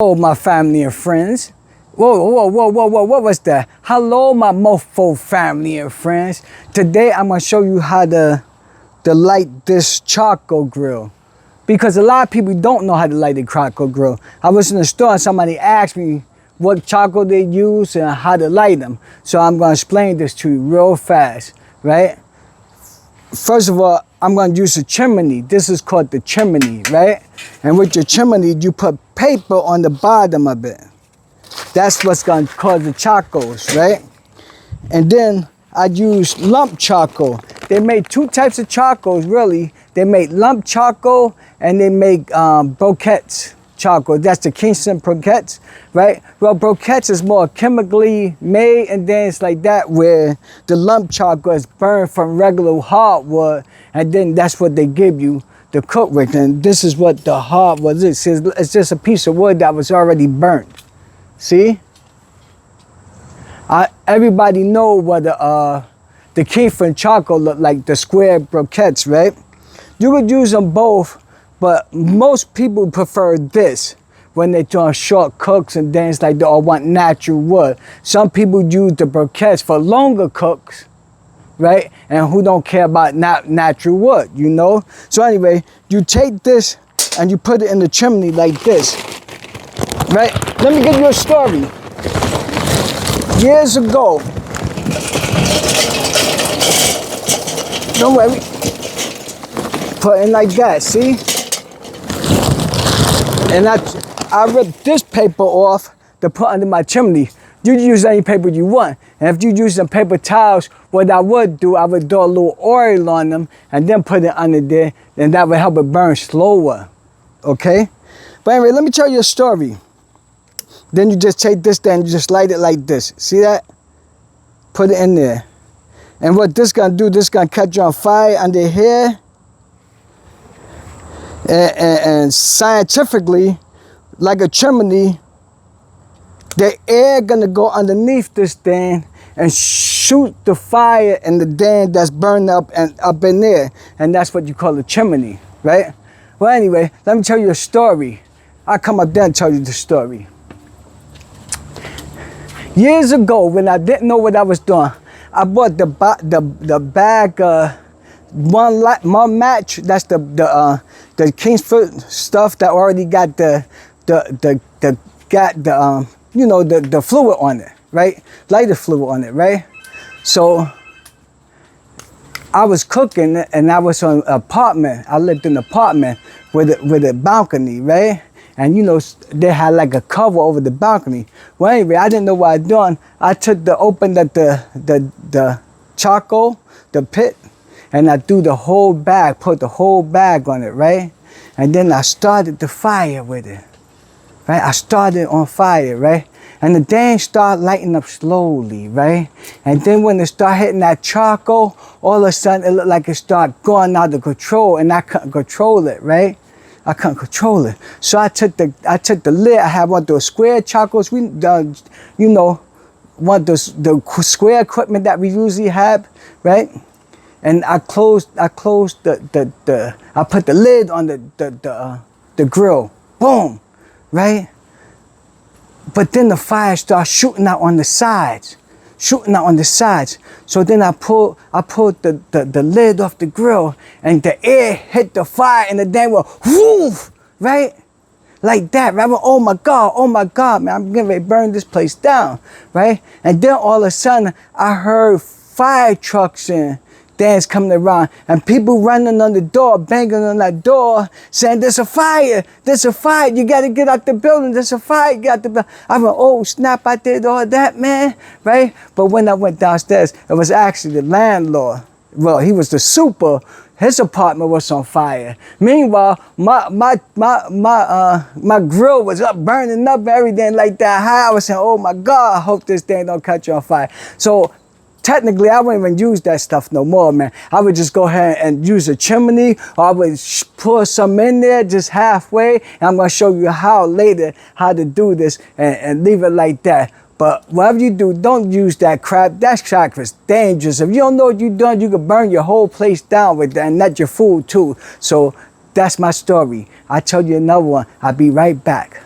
Hello, my family and friends. Whoa, what was that? Hello, my mofo family and friends. Today, I'm gonna show you how to light this charcoal grill. Because a lot of people don't know how to light a charcoal grill. I was in the store and somebody asked me what charcoal they use and how to light them. So I'm gonna explain this to you real fast, right? First of all, I'm going to use a chimney. This is called the chimney, right? And with your chimney, you put paper on the bottom of it. That's what's going to cause the charcoals, right? And then I use lump charcoal. They make two types of charcoals, really. They make lump charcoal and they make briquettes charcoal. That's the Kingston briquettes, right? Well, briquettes is more chemically made, and then it's like that where the lump charcoal is burned from regular hardwood, and then that's what they give you to cook with. And this is what the hardwood is. It's just a piece of wood that was already burnt. See? Everybody know what the Kingston charcoal look like, the square briquettes, right? You could use them both, but most people prefer this when they're doing short cooks and things like that, or want natural wood. Some people use the briquettes for longer cooks, right? And who don't care about natural wood, you know? So anyway, you take this and you put it in the chimney like this, right? Let me give you a story. Years ago, don't worry, put it like that, see? And I ripped this paper off to put under my chimney. You can use any paper you want. And if you use some paper towels, what I would do a little oil on them and then put it under there, and that would help it burn slower, okay? But anyway, let me tell you a story. Then you just take this and you just light it like this. See that? Put it in there. And what this gonna do, this gonna catch on fire under here. And scientifically, like a chimney, the air gonna go underneath this thing and shoot the fire and the dam that's burned up and up in there. And that's what you call a chimney, right? Well, anyway, let me tell you a story. I'll come up there and tell you the story. Years ago, when I didn't know what I was doing, I bought the bag, one match. That's the Kingsford stuff that already got the fluid on it, right? Lighter fluid on it, right? So I was cooking and I was on an apartment. I lived in an apartment with a balcony, right? And you know, they had like a cover over the balcony. Well, anyway, I didn't know what I was doing. I opened up the charcoal, the pit, and I threw the whole bag, put the whole bag on it, right? And then I started the fire with it, right? I started on fire, right? And the thing started lighting up slowly, right? And then when it started hitting that charcoal, all of a sudden it looked like it started going out of control, and I couldn't control it, right? I couldn't control it. So I took the lid. I had one of those square charcoals. You know, one of the square equipment that we usually have, right? And I put the lid on the grill. Boom, right? But then the fire started shooting out on the sides. So then I pulled the lid off the grill, and the air hit the fire, and the damn went woof, right? Like that, right? Oh my God, man, I'm getting ready to burn this place down, right? And then all of a sudden, I heard fire trucks and things coming around, and people running on the door, banging on that door, saying, there's a fire, you gotta get out the building, there's a fire, get out the building. I went, oh snap, I did all that, man, right? But when I went downstairs, it was actually the landlord. Well, he was the super. His apartment was on fire. Meanwhile, my grill was up, burning up, everything like that. I was saying, oh my God, I hope this thing don't catch on fire. So technically, I wouldn't even use that stuff no more, man. I would just go ahead and use a chimney, or I would pour some in there just halfway, and I'm gonna show you how to do this and leave it like that. But whatever you do, don't use that crap. That crap is dangerous. If you don't know what you're doing, you can burn your whole place down with that, and not your food too. So that's my story. I'll tell you another one. I'll be right back.